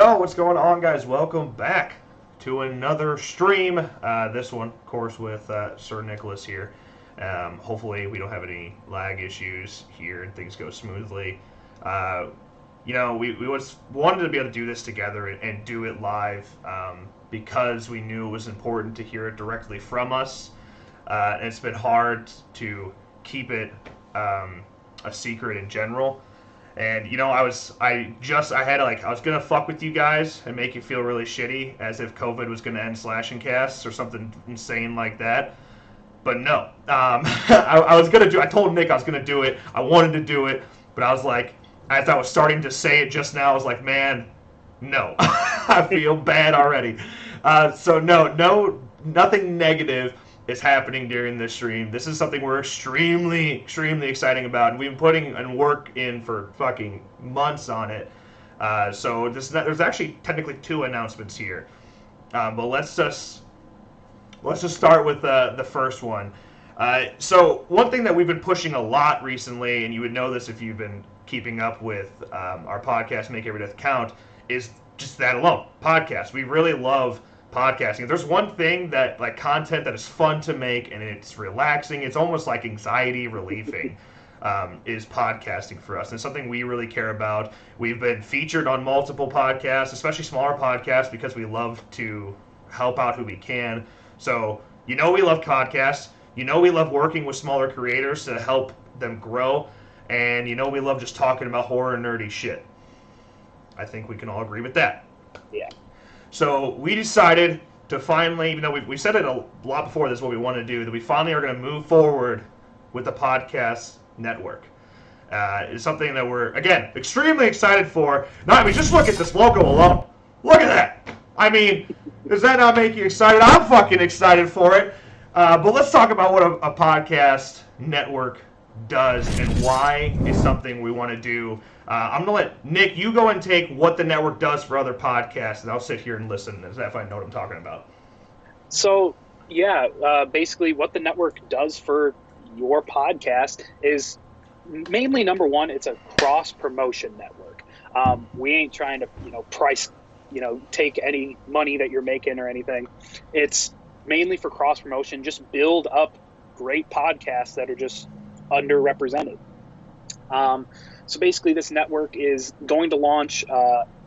Yo, what's going on, guys? Welcome back to another stream. This one, of course, with Sir Nicholas here. Hopefully, we don't have any lag issues here and things go smoothly. Uh, we wanted to be able to do this together and do it live because we knew it was important to hear it directly from us. And it's been hard to keep it a secret in general. And I was gonna fuck with you guys and make you feel really shitty, as if COVID was gonna end Slashing Casts or something insane like that. But no, I told Nick I was gonna do it. I wanted to do it, but I was like, as I was starting to say it just now, I was like, man, no, I feel bad already. So no, nothing negative is happening during this stream. This is something we're extremely exciting about, and we've been putting in work in for fucking months on it. So there's actually technically two announcements here, but let's just start with the first one. So one thing that we've been pushing a lot recently, and you would know this if you've been keeping up with our podcast, Make Every Death Count, is just that alone, podcast. We really love podcasting. If there's one thing that, like, content that is fun to make and it's relaxing, it's almost like anxiety relieving, is podcasting for us. And it's something we really care about. We've been featured on multiple podcasts, especially smaller podcasts, because we love to help out who we can. So, we love podcasts. We love working with smaller creators to help them grow. And we love just talking about horror nerdy shit. I think we can all agree with that. Yeah. So we decided to finally, even though we said it a lot before this, what we want to do, that we finally are going to move forward with the podcast network. It's something that we're, again, extremely excited for. Just look at this logo alone. Look at that. Does that not make you excited? I'm fucking excited for it. But let's talk about what a podcast network does and why it's something we want to do. I'm going to let Nick, you go and take what the network does for other podcasts, and I'll sit here and listen as if I know what I'm talking about. So, basically what the network does for your podcast is mainly, number one, it's a cross-promotion network. We ain't trying to, price, take any money that you're making or anything. It's mainly for cross-promotion, just build up great podcasts that are just underrepresented. So basically, this network is going to launch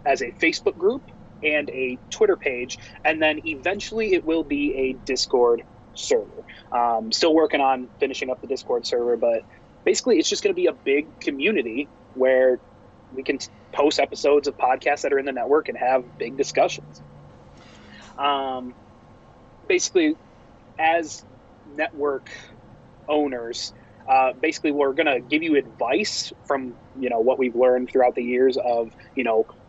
as a Facebook group and a Twitter page, and then eventually it will be a Discord server. Still working on finishing up the Discord server, but basically it's just going to be a big community where we can post episodes of podcasts that are in the network and have big discussions. Basically, as network owners, basically we're going to give you advice from what we've learned throughout the years of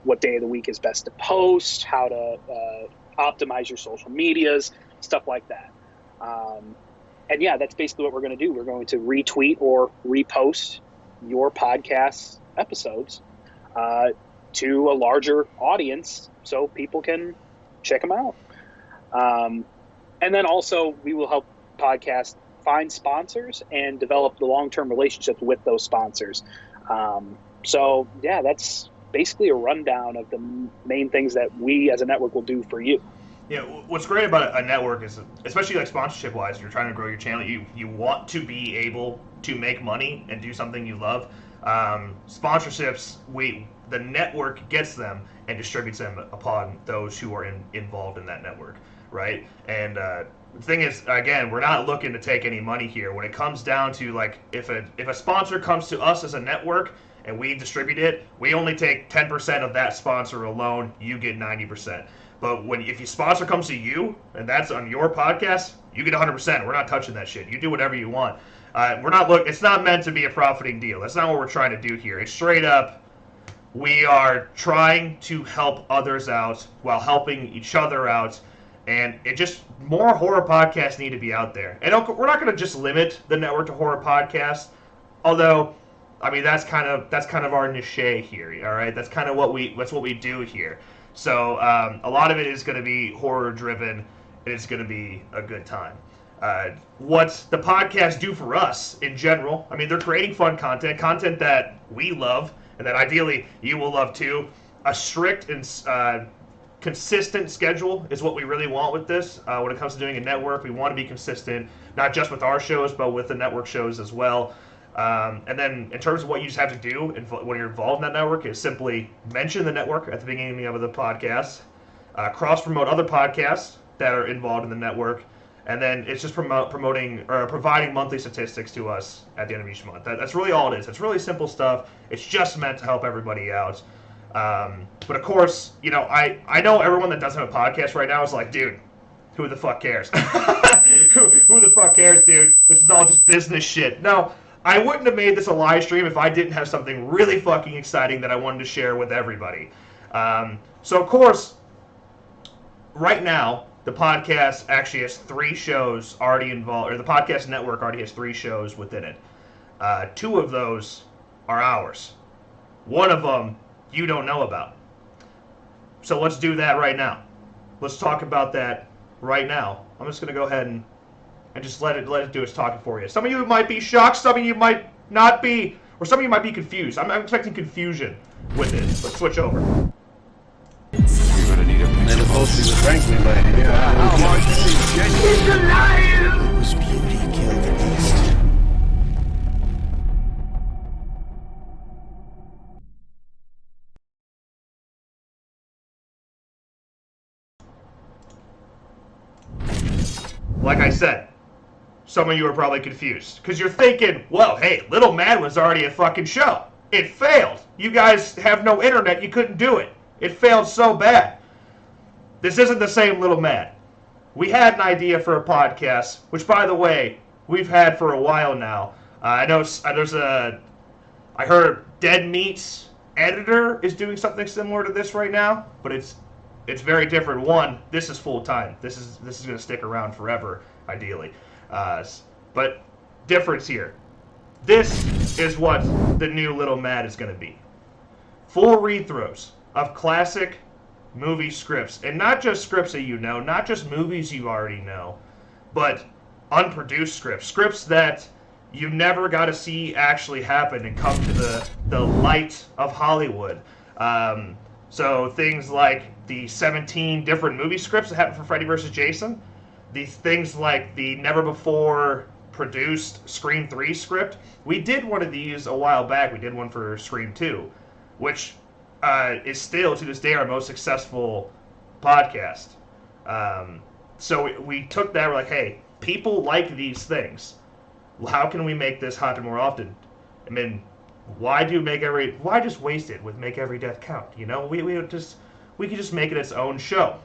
what day of the week is best to post, how to optimize your social medias, stuff like that. And that's basically what we're going to do. We're going to retweet or repost your podcast episodes to a larger audience so people can check them out. And then also we will help podcasts find sponsors and develop the long-term relationships with those sponsors. That's basically a rundown of the main things that we as a network will do for you. Yeah, what's great about a network is, especially like sponsorship-wise, if you're trying to grow your channel, you want to be able to make money and do something you love. Sponsorships, the network gets them and distributes them upon those who are involved in that network, right? And the thing is, again, we're not looking to take any money here. When it comes down to, like, if a sponsor comes to us as a network and we distribute it, we only take 10% of that sponsor alone. You get 90%. But if your sponsor comes to you and that's on your podcast, you get 100%. We're not touching that shit. You do whatever you want. It's not meant to be a profiting deal. That's not what we're trying to do here. It's straight up, we are trying to help others out while helping each other out. And more horror podcasts need to be out there. And we're not going to just limit the network to horror podcasts, although, that's kind of our niche here. All right, that's kind of what we do here. So a lot of it is going to be horror driven, and it's going to be a good time. What the podcasts do for us in general, they're creating fun content that we love, and that ideally you will love too. a strict and consistent schedule is what we really want with this. When it comes to doing a network, we want to be consistent, not just with our shows, but with the network shows as well. And then in terms of what you just have to do when you're involved in that network is simply mention the network at the beginning of the podcast, cross-promote other podcasts that are involved in the network, and then it's just promoting or providing monthly statistics to us at the end of each month. That's really all it is. It's really simple stuff. It's just meant to help everybody out. But of course, you know, I know everyone that doesn't have a podcast right now is like, dude, who the fuck cares? who the fuck cares, dude? This is all just business shit. No, I wouldn't have made this a live stream if I didn't have something really fucking exciting that I wanted to share with everybody. So of course, right now, the podcast actually has 3 shows already involved, or the podcast network already has 3 shows within it. 2 of those are ours. One of them you don't know about. So let's do that right now. Let's talk about that right now. I'm just going to go ahead and just let it do its talking for you. Some of you might be shocked, some of you might not be, or some of you might be confused. I'm expecting confusion with it. Let's switch over. You're gonna need a picture. Never posted with Franklin, but yeah. He's alive! It was beauty killed the beast. Like I said, some of you are probably confused. Because you're thinking, well, hey, Little Mad was already a fucking show. It failed. You guys have no internet, you couldn't do it. It failed so bad. This isn't the same Little Mad. We had an idea for a podcast, which, by the way, we've had for a while now. I know I heard Dead Meat's editor is doing something similar to this right now, but it's very different. One, this is full time. This is going to stick around forever, ideally. But difference here. This is what the new Little Mad is going to be. Full read-throughs of classic movie scripts, and not just scripts that you know, not just movies you already know, but unproduced scripts that you never got to see actually happen and come to the light of Hollywood. So things like the 17 different movie scripts that happened for Freddy vs. Jason, these things like the never before produced Scream 3 script. We did one of these a while back. We did one for Scream 2, which is still to this day our most successful podcast. So we took that, we're like, hey, people like these things. How can we make this happen more often? I mean, why just waste it with Make Every Death Count? You know, we could just make it its own show.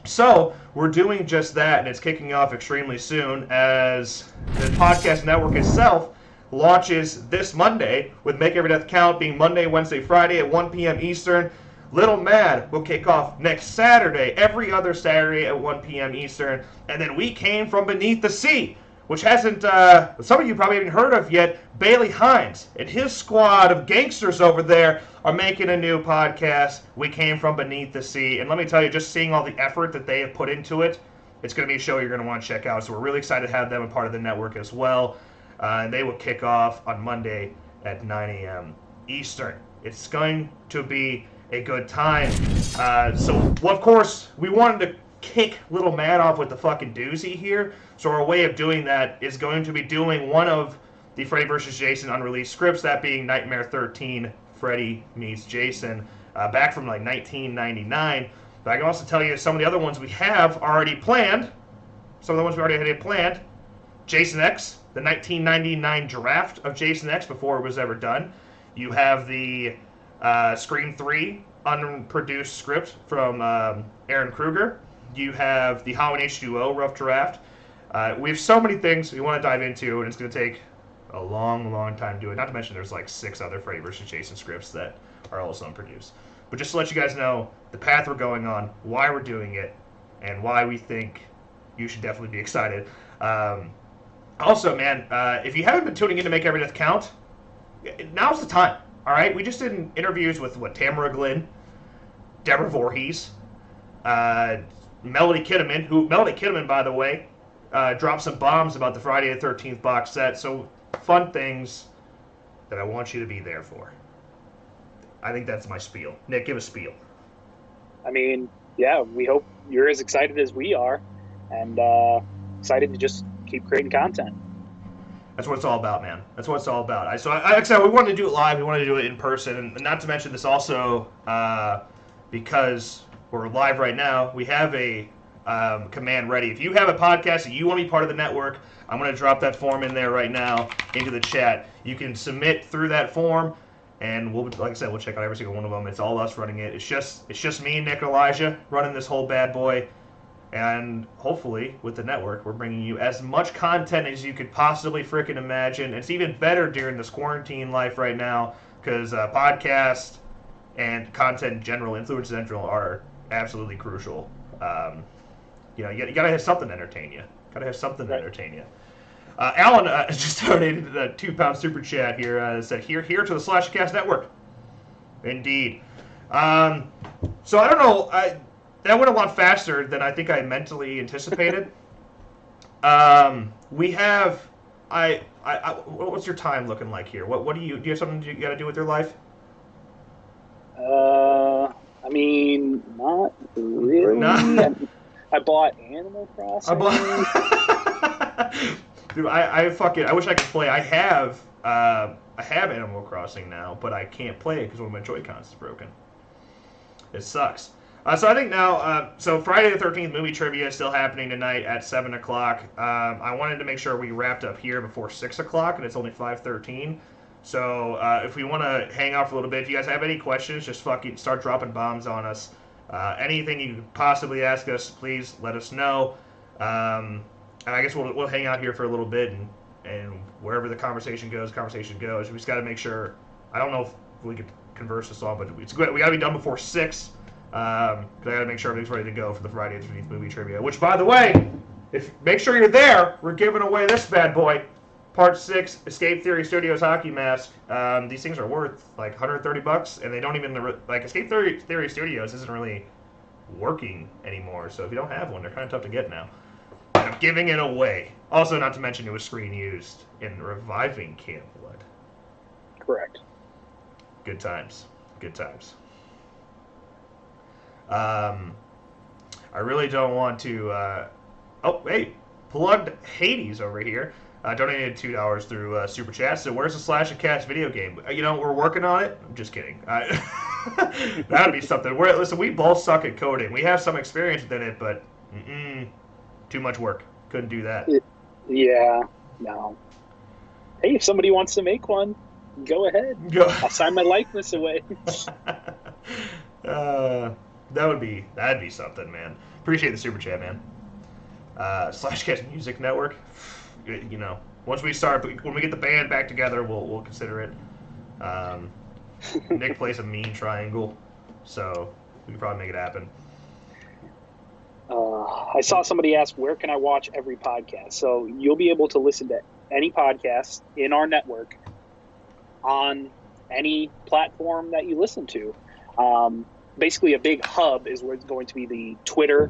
So we're doing just that, and it's kicking off extremely soon as the podcast network itself launches this Monday, with Make Every Death Count being Monday, Wednesday, Friday at 1 p.m. Eastern. Little Mad will kick off next Saturday, every other Saturday at 1 p.m. Eastern. And then We Came From Beneath the Sea, which hasn't, some of you probably haven't heard of yet. Bailey Hines and his squad of gangsters over there are making a new podcast, We Came From Beneath the Sea. And let me tell you, just seeing all the effort that they have put into it, it's going to be a show you're going to want to check out. So we're really excited to have them a part of the network as well. And they will kick off on Monday at 9 a.m. Eastern. It's going to be a good time. Of course, we wanted to kick Little Mad off with the fucking doozy here. So our way of doing that is going to be doing one of the Freddy vs. Jason unreleased scripts, that being Nightmare 13, Freddy Meets Jason, back from like 1999. But I can also tell you some of the other ones we have already planned. Jason X, the 1999 draft of Jason X before it was ever done. You have the Scream 3 unproduced script from Aaron Kruger. You have the Halloween H2O rough draft. We have so many things we want to dive into, and it's going to take a long, long time to do it. Not to mention there's like 6 other Freddy vs. Jason scripts that are also unproduced. But just to let you guys know the path we're going on, why we're doing it, and why we think you should definitely be excited. Also, man, if you haven't been tuning in to Make Every Death Count, now's the time. All right, we just did interviews with Tamara Glynn, Deborah Voorhees, Melody Kinnaman, by the way, dropped some bombs about the Friday the 13th box set. So fun things that I want you to be there for. I think that's my spiel. Nick, give a spiel. I mean, yeah, we hope you're as excited as we are, and excited to just keep creating content. That's what it's all about, man. That's what it's all about. Like I said, we wanted to do it live. We wanted to do it in person, and not to mention this also, because we're live right now. We have a command ready. If you have a podcast and you want to be part of the network, I'm going to drop that form in there right now into the chat. You can submit through that form, and we'll, like I said, we'll check out every single one of them. It's all us running it. It's just me, Nick, and Elijah running this whole bad boy. And hopefully, with the network, we're bringing you as much content as you could possibly freaking imagine. It's even better during this quarantine life right now because podcast and content in general, influencers in general, are absolutely crucial. You got to have something to entertain you. Got to have something to entertain you. Alan just donated the £2 super chat here. Said, here to the SlashCast Network. Indeed. So I don't know. That went a lot faster than I think I mentally anticipated. We have, what's your time looking like here? What do you have something you got to do with your life? I mean, not really. I bought Animal Crossing. Dude, I wish I could play. I have Animal Crossing now, but I can't play it because one of my Joy-Cons is broken. It sucks. So I think now, so Friday the 13th movie trivia is still happening tonight at 7 o'clock. I wanted to make sure we wrapped up here before 6 o'clock, and it's only 5:13. So if we want to hang out for a little bit, if you guys have any questions, just fucking start dropping bombs on us. Anything you could possibly ask us, please let us know. And I guess we'll hang out here for a little bit, and wherever the conversation goes. We just got to make sure. I don't know if we could converse this all, but it's good. We got to be done before 6. Because I got to make sure everything's ready to go for the Friday the 13th movie trivia. Which, by the way, make sure you're there. We're giving away this bad boy, Part 6, Escape Theory Studios hockey mask. These things are worth like $130, and they don't even like Escape Theory Studios isn't really working anymore. So if you don't have one, they're kind of tough to get now. And I'm giving it away. Also, not to mention it was screen used in Reviving Camp Blood. Correct. Good times. Good times. I really don't want to. Oh, hey, plugged Hades over here. Donated $2 through Super Chat. So where's the SlashCast video game? We're working on it. I'm just kidding. That'd be something. Listen, we both suck at coding. We have some experience within it, but too much work. Couldn't do that. Yeah, no. Hey, if somebody wants to make one, go ahead. I'll sign my likeness away. That'd be something, man. Appreciate the super chat, man. SlashCast Music Network. Once we start, when we get the band back together, we'll consider it. Nick plays a mean triangle, so we can probably make it happen. I saw somebody ask, where can I watch every podcast? So you'll be able to listen to any podcast in our network on any platform that you listen to. Basically, a big hub is where it's going to be the Twitter,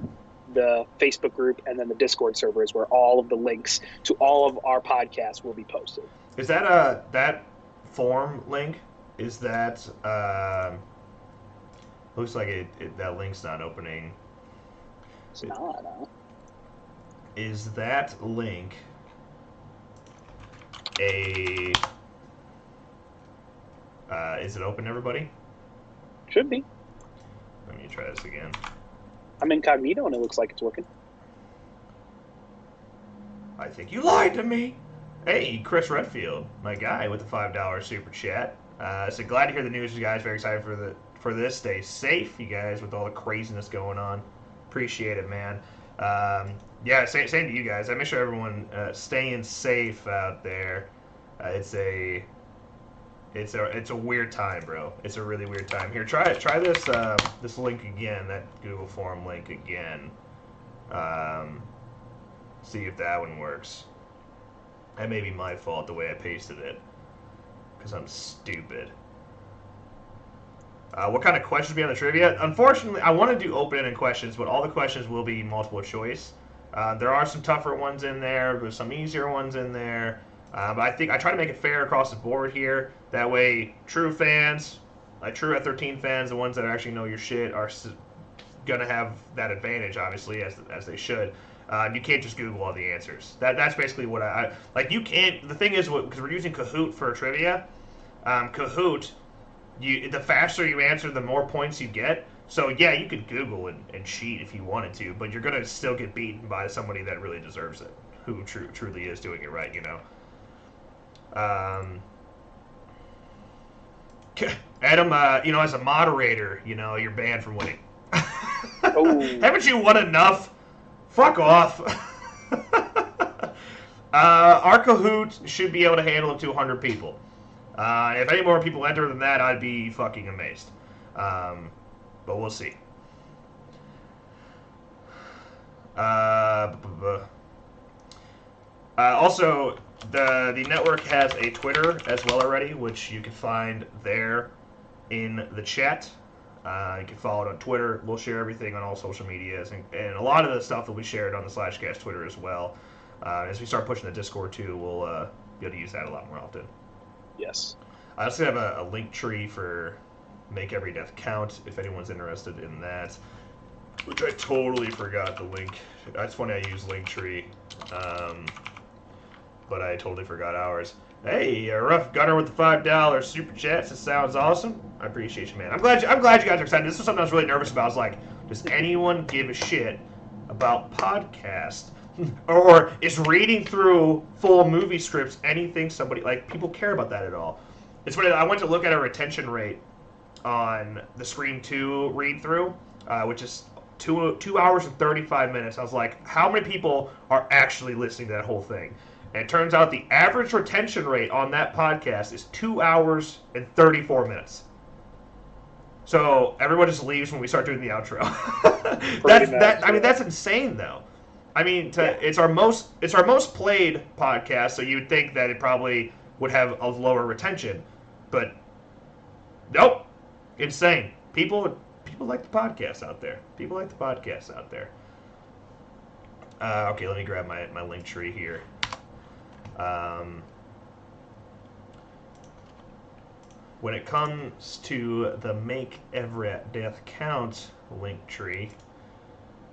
the Facebook group, and then the Discord server is where all of the links to all of our podcasts will be posted. Is that that form link? Is that looks like that link's not opening. It's not. Is that link is it open, everybody? Should be. Let me try this again. I'm incognito and it looks like it's working. I think you lied to me. Hey, Chris Redfield, my guy with the $5 super chat. So glad to hear the news, you guys. Very excited for this. Stay safe, you guys, with all the craziness going on. Appreciate it, man. Yeah, same to you guys. I make sure everyone staying safe out there. It's a weird time, bro. It's a really weird time. Here, try this this link again, that Google form link again. See if that one works. That may be my fault, the way I pasted it, because I'm stupid. What kind of questions will be on the trivia? Unfortunately, I want to do open-ended questions, but all the questions will be multiple choice. There are some tougher ones in there. There's some easier ones in there. But I think I try to make it fair across the board here. That way, true fans, like true F13 fans, the ones that actually know your shit, are gonna have that advantage, obviously, as they should. You can't just Google all the answers. That's basically what I like. You can't. The thing is, because we're using Kahoot for trivia, Kahoot, the faster you answer, the more points you get. So yeah, you could Google and cheat if you wanted to, but you're gonna still get beaten by somebody that really deserves it, who truly is doing it right, you know. Adam, as a moderator, you're banned from winning. Oh. Haven't you won enough? Fuck off. Our Kahoot should be able to handle up to 100 people. If any more people enter than that, I'd be fucking amazed. But we'll see. Also, the network has a Twitter as well already, which you can find there in the chat. You can follow it on Twitter. We'll share everything on all social medias, and a lot of the stuff will be shared on the Slashcast Twitter as well. As we start pushing the Discord too, we'll be able to use that a lot more often. Yes. I also have a link tree for Make Every Death Count, if anyone's interested in that, which I totally forgot the link. That's funny, I use Linktree, but I totally forgot ours. Hey, Rough Gunner with the $5 super chats. This sounds awesome. I appreciate you, man. I'm glad you guys are excited. This was something I was really nervous about. I was like, does anyone give a shit about podcasts? Or is reading through full movie scripts anything people care about that at all? It's funny, I went to look at a retention rate on the Scream 2 read-through, which is 2 hours and 35 minutes. I was like, how many people are actually listening to that whole thing? And it turns out the average retention rate on that podcast is 2 hours and 34 minutes. So everyone just leaves when we start doing the outro. That's insane, though. I mean, it's our most played podcast, so you'd think that it probably would have a lower retention, but nope, insane. People like the podcast out there. Okay, let me grab my link tree here. When it comes to the Make Every Death Count link tree,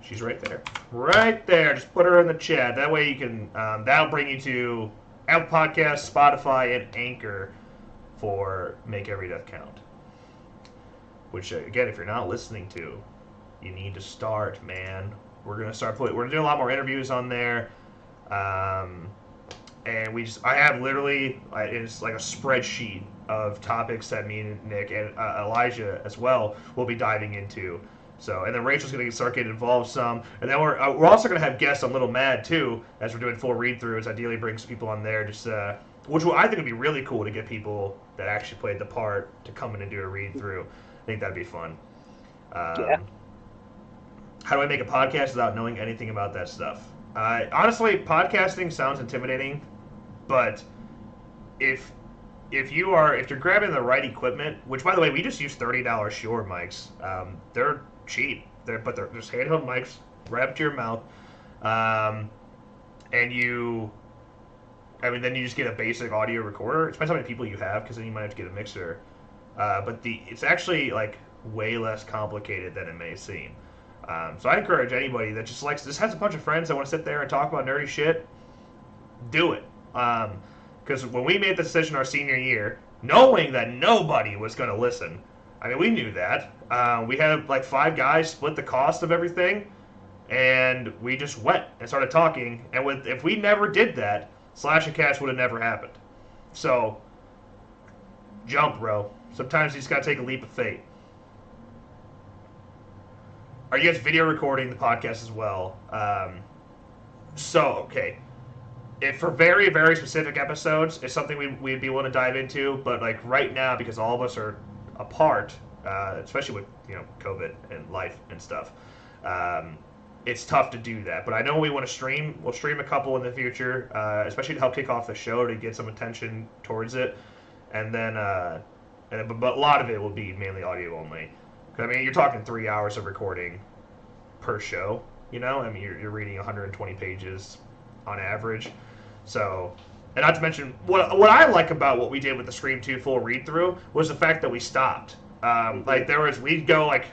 she's right there. Right there. Just put her in the chat. That way you can, that'll bring you to Apple Podcasts, Spotify, and Anchor for Make Every Death Count. Which, again, if you're not listening to, you need to start, man. We're going to start we're going to do a lot more interviews on there. And I have literally, it's like a spreadsheet of topics that me and Nick and Elijah as well will be diving into. So, and then Rachel's going to start getting involved some. And then we're also going to have guests on Little Mad, too, as we're doing full read-throughs. Ideally bring some people on there, just which I think would be really cool to get people that actually played the part to come in and do a read-through. I think that'd be fun. Yeah. How do I make a podcast without knowing anything about that stuff? Honestly, podcasting sounds intimidating, but if you're grabbing the right equipment, which by the way we just use $30 Shure mics, they're cheap. They're just handheld mics right up to your mouth, and then you just get a basic audio recorder. It depends how many people you have, because then you might have to get a mixer. But it's actually like way less complicated than it may seem. So I encourage anybody that just has a bunch of friends that want to sit there and talk about nerdy shit, do it. Because when we made the decision our senior year, knowing that nobody was going to listen, I mean, we knew that. We had like 5 guys split the cost of everything, and we just went and started talking. And if we never did that, Slash and Cast would have never happened. So, jump, bro. Sometimes you just got to take a leap of faith. Are you guys video recording the podcast as well? Okay. If for very, very specific episodes, it's something we'd be willing to dive into. But like right now, because all of us are apart, especially with COVID and life and stuff, it's tough to do that. But I know we want to stream. We'll stream a couple in the future, especially to help kick off the show to get some attention towards it. And then, but a lot of it will be mainly audio only. I mean, you're talking 3 hours of recording per show. I mean, you're reading 120 pages on average. So, and not to mention, what I like about what we did with the Scream 2 full read-through was the fact that we stopped. Like we'd go like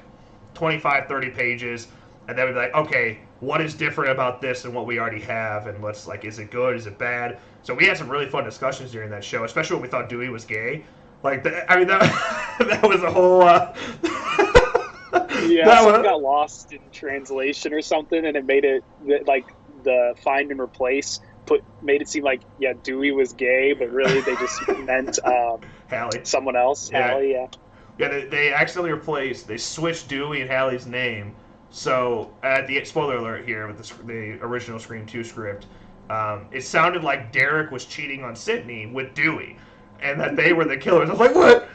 25, 30 pages, and then we'd be like, okay, what is different about this than what we already have, and what's like, is it good, is it bad? So we had some really fun discussions during that show, especially when we thought Dewey was gay. Like, that was a whole. Something got lost in translation or something, and it made it like the find and replace made it seem like Dewey was gay, but really they just meant Hallie, someone else. Hallie, yeah. Yeah, they accidentally they switched Dewey and Hallie's name. So at the spoiler alert here with the original Scream 2 script, it sounded like Derek was cheating on Sydney with Dewey, and that they were the killers. I was like, what?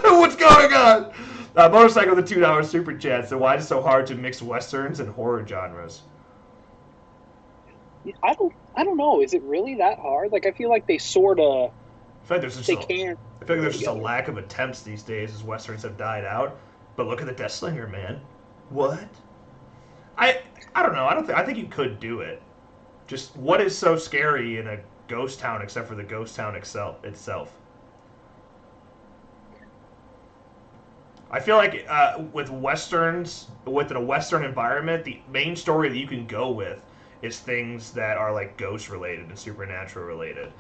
What's going on? Motorcycle with the $2 super chat. So why is it so hard to mix westerns and horror genres? I don't know. Is it really that hard? Like, I feel like they sort of. I feel like there's can't. I feel like there's just a lack of attempts these days as westerns have died out. But look at the Deathslinger, man. What? I don't know. I think you could do it. Just what is so scary in a ghost town except for the ghost town itself? I feel like with westerns, within a western environment, the main story that you can go with is things that are like ghost related and supernatural related.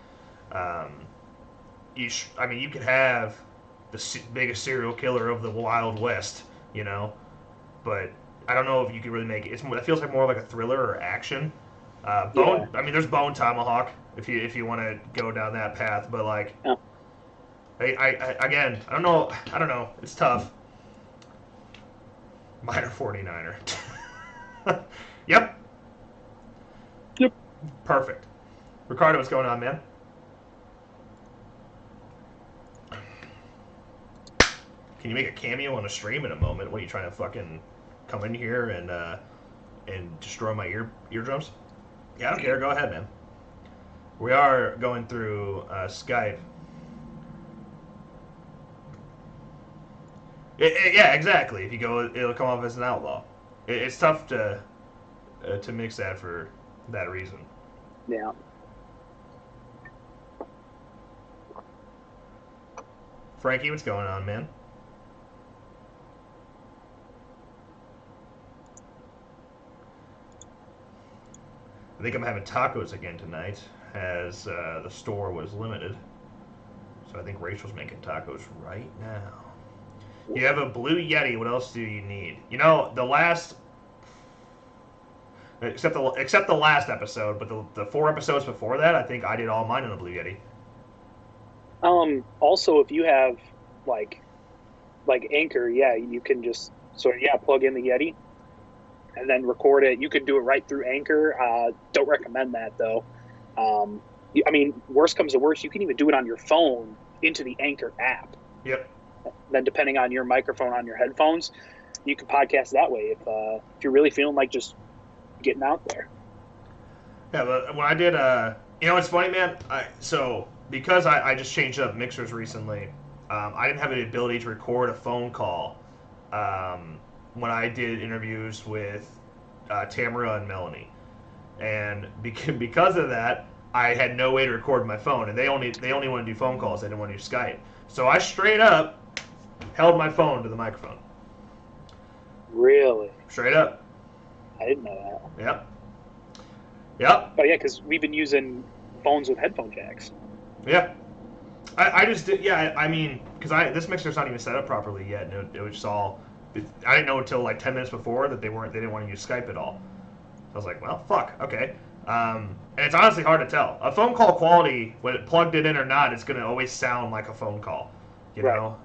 You could have the biggest serial killer of the Wild West, but I don't know if you could really make it. It feels like more like a thriller or action. Bone. Yeah. I mean, there's Bone Tomahawk if you want to go down that path, but like, I don't know. It's tough. Minor 49er. Yep. Perfect. Ricardo, what's going on, man? Can you make a cameo on a stream in a moment? What are you trying to fucking come in here and destroy my eardrums? Yeah, I don't care. Go ahead, man. We are going through Skype. Yeah, exactly. If you go, it'll come off as an outlaw. It's tough to mix that for that reason. Yeah. Frankie, what's going on, man? I think I'm having tacos again tonight, as the store was limited. So I think Rachel's making tacos right now. You have a Blue Yeti. What else do you need? The last, except the last episode, but the 4 episodes before that, I think I did all mine on a Blue Yeti. Also, if you have like Anchor, you can just plug in the Yeti and then record it. You can do it right through Anchor. Don't recommend that though. I mean, worst comes to worst, you can even do it on your phone into the Anchor app. Yep. Then depending on your microphone on your headphones, you can podcast that way if you're really feeling like just getting out there. Yeah, but when I did, it's funny, man. Because I just changed up mixers recently, I didn't have the ability to record a phone call when I did interviews with Tamara and Melanie, and because of that, I had no way to record my phone, and they only want to do phone calls. They didn't want to do Skype, so I straight up held my phone to the microphone. Really? Straight up. I didn't know that. Yep. Oh yeah, because we've been using phones with headphone jacks. Yeah. I just did. Yeah, I mean, because this mixer's not even set up properly yet, and it was just all. I didn't know until like 10 minutes before that they didn't want to use Skype at all. So I was like, well, fuck, okay. And it's honestly hard to tell. A phone call quality, whether it plugged it in or not, it's going to always sound like a phone call, you know.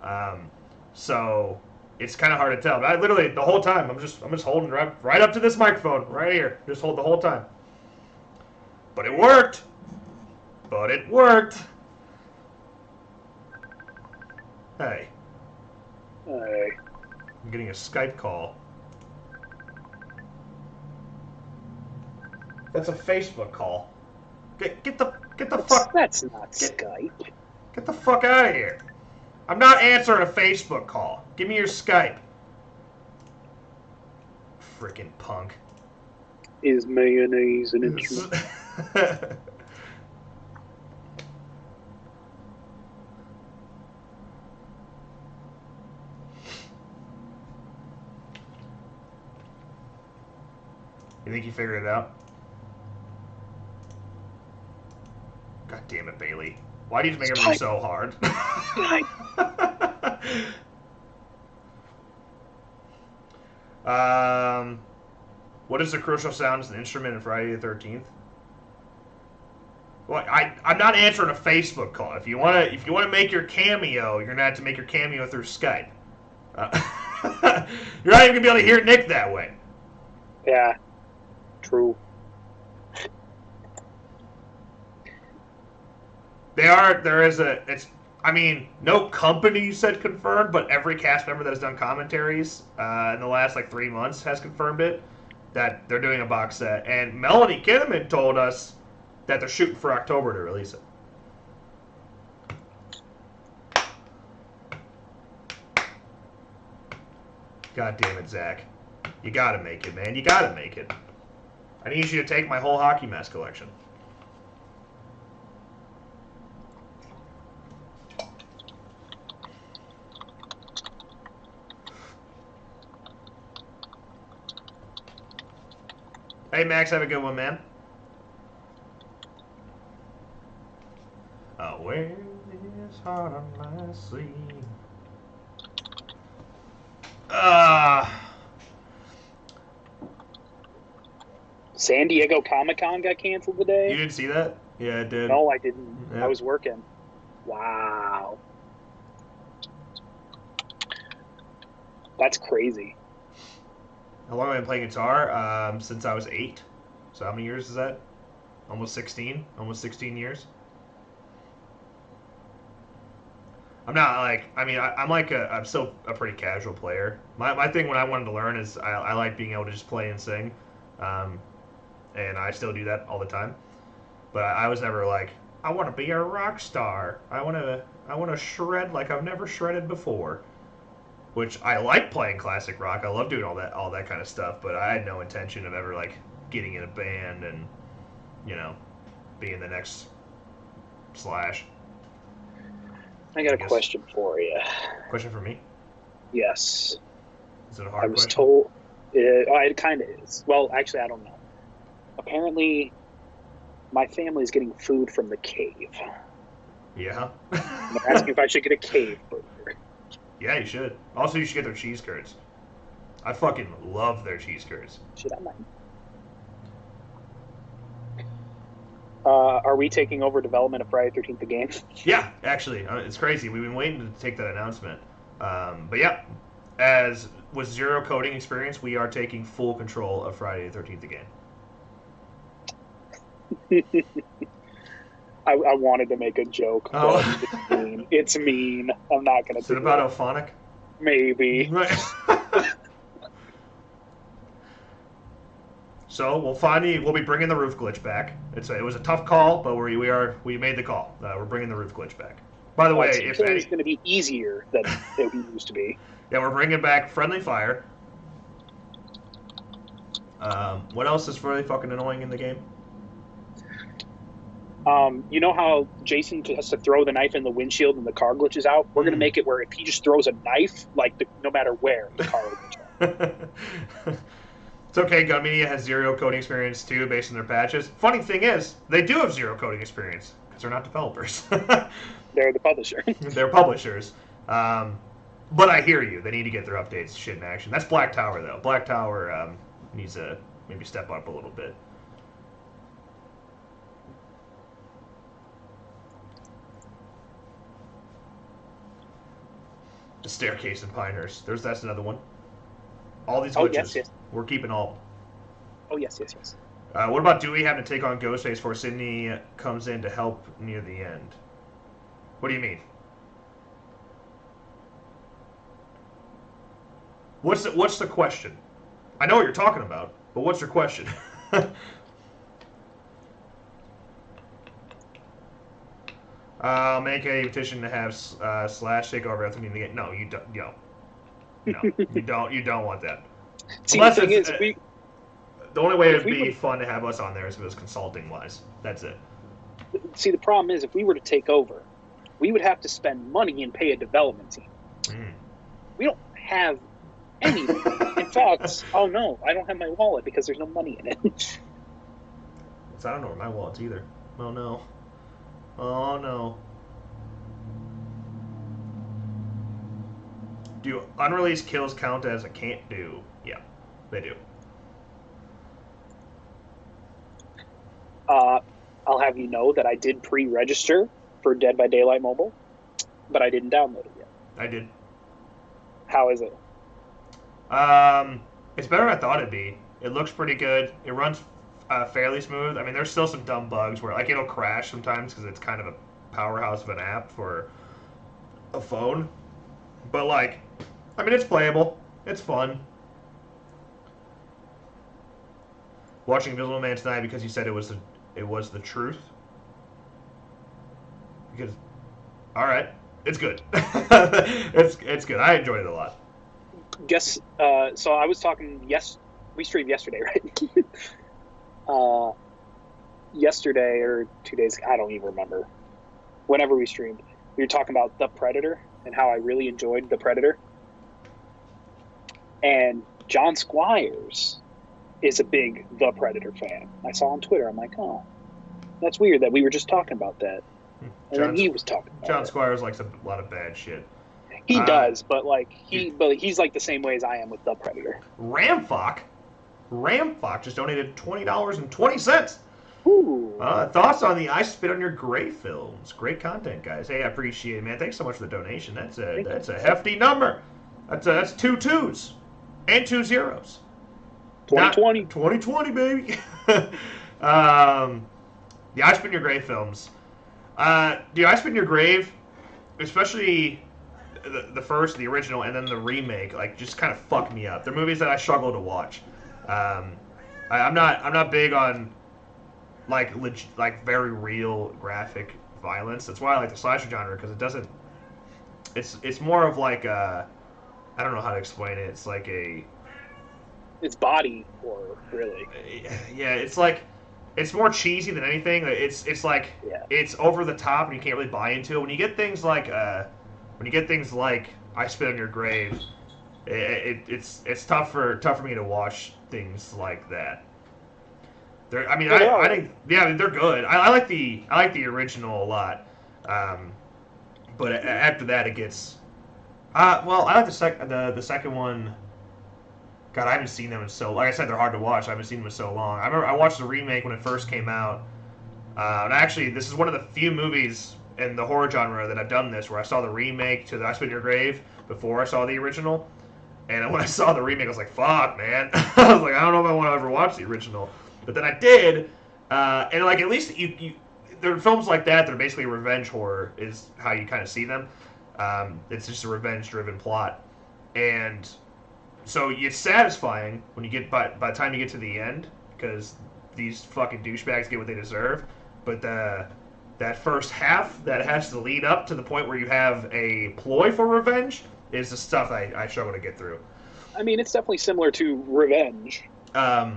So it's kind of hard to tell. But I literally the whole time I'm just holding right up to this microphone right here, just hold the whole time. But it worked. Hey. I'm getting a Skype call. That's a Facebook call. Get the fuck. That's not Skype. Get the fuck out of here. I'm not answering a Facebook call. Give me your Skype. Freaking punk. Is mayonnaise an instrument? You think he figured it out? God damn it, Bailey. Why do you make everything so hard? What is the crucial sound as an instrument in Friday the 13th? Well, I'm not answering a Facebook call. If you wanna make your cameo, you're gonna have to make your cameo through Skype. You're not even gonna be able to hear Nick that way. Yeah, true. No company said confirmed, but every cast member that has done commentaries in the last 3 months has confirmed it, that they're doing a box set. And Melanie Kinnaman told us that they're shooting for October to release it. God damn it, Zach. You gotta make it, man. You gotta make it. I need you to take my whole hockey mask collection. Hey, Max, have a good one, man. Oh, where is heart on my sleeve? San Diego Comic-Con got canceled today. You didn't see that? Yeah, it did. No, I didn't. Yeah. I was working. Wow. That's crazy. How long have I been playing guitar? Since I was 8. So how many years is that? Almost 16? Almost 16 years? I'm not I'm still a pretty casual player. My thing when I wanted to learn is I like being able to just play and sing. And I still do that all the time. But I was never like, I want to be a rock star. I want to shred like I've never shredded before. Which I like playing classic rock. I love doing all that kind of stuff. But I had no intention of ever getting in a band and being the next Slash. I got a question for you. Question for me? Yes. Is it a hard question? I was told. It kind of is. Well, actually, I don't know. Apparently, my family's getting food from the cave. Yeah. I'm asking if I should get a cave burger. Yeah, you should. Also, you should get their cheese curds. I fucking love their cheese curds. Shit, I might. Are we taking over development of Friday 13th the game? Yeah, actually. It's crazy. We've been waiting to take that announcement. But yeah, as with Zero Coding Experience, we are taking full control of Friday the 13th the game. I wanted to make a joke, but Oh. it's mean. It's mean. I'm not going to Is it about Ophonic? Maybe. Right. So we'll be bringing the roof glitch back. It was a tough call, but we made the call. We're bringing the roof glitch back. By the way, it's going to be easier than it used to be. Yeah, we're bringing back friendly fire. What else is really fucking annoying in the game? You know how Jason has to throw the knife in the windshield and the car glitches out? We're going to make it where if he just throws a knife, no matter where, the car will glitch out. It's okay, Gun Media has Zero Coding Experience too, based on their patches. Funny thing is, they do have Zero Coding Experience, because they're not developers. They're the publisher. They're publishers. But I hear you. They need to get their updates, shit in action. That's Black Tower, though. Black Tower needs to maybe step up a little bit. The Staircase in Pinehurst. That's another one. All these glitches. Yes. We're keeping all. Oh, yes. What about Dewey having to take on Ghostface before Sydney comes in to help near the end? What do you mean? What's the question? I know what you're talking about, but what's your question? I'll make a petition to have Slash take over everything in the game. No, you don't. No, you don't. You don't want that. See, the thing is, the only way it would be fun to have us on there is if it was consulting wise. That's it. See, the problem is, if we were to take over, we would have to spend money and pay a development team. We don't have anything. In fact, oh no, I don't have my wallet because there's no money in it. So I don't know where my wallet's either. Oh no. Oh no. Do unreleased kills count as a can't do? Yeah, they do. I'll have you know that I did pre-register for Dead by Daylight Mobile, but I didn't download it yet. I did. How is it? It's better than I thought it'd be. It looks pretty good. It runs fairly smooth. I mean, there's still some dumb bugs where like it'll crash sometimes because it's kind of a powerhouse of an app for a phone. But like, I mean, it's playable. It's fun. Watching Invisible Man tonight because he said it was the truth. Because, all right, it's good. it's good. I enjoyed it a lot. Guess. So I was talking. Yes, we streamed yesterday, right? Yesterday or 2 days. I don't even remember. Whenever we streamed, we were talking about The Predator and how I really enjoyed The Predator. And John Squires is a big The Predator fan. I saw on Twitter. I'm like, oh, that's weird that we were just talking about that. And then he was talking about John it. Squires likes a lot of bad shit. He does, but like he's like the same way as I am with The Predator. Ramfock just donated $20.20. Ooh. Thoughts on the I Spit on Your Grave films? Great content, guys. Hey, I appreciate it, man. Thanks so much for the donation. That's a hefty number. That's 2 2s and 2 zeros. 2020. 2020, baby. The I Spit in Your Grave films. The I Spit in Your Grave, especially the first, the original, and then the remake, like just kind of fucked me up. They're movies that I struggle to watch. I'm not big on like very real graphic violence. That's why I like the slasher genre because it doesn't. It's more of like I don't know how to explain it. It's like It's body horror, really. Yeah, it's like it's more cheesy than anything. It's like it's over the top and you can't really buy into it. When you get things like I Spit on Your Grave, it's tough for me to watch things like that. I think they're good. I like the original a lot, but after that it gets. Well, I like the second one. God, I haven't seen them in so. Like I said, they're hard to watch. I haven't seen them in so long. I remember I watched the remake when it first came out, and actually, this is one of the few movies in the horror genre that I've done this, where I saw the remake to the I Spit in Your Grave before I saw the original. And when I saw the remake, I was like, "Fuck, man!" I was like, "I don't know if I want to ever watch the original." But then I did, and like at least there are films like that are basically revenge horror is how you kind of see them. It's just a revenge-driven plot, and so it's satisfying when you get by the time you get to the end because these fucking douchebags get what they deserve. But that first half that has to lead up to the point where you have a ploy for revenge is the stuff I struggle to get through. I mean, it's definitely similar to Revenge. Yeah.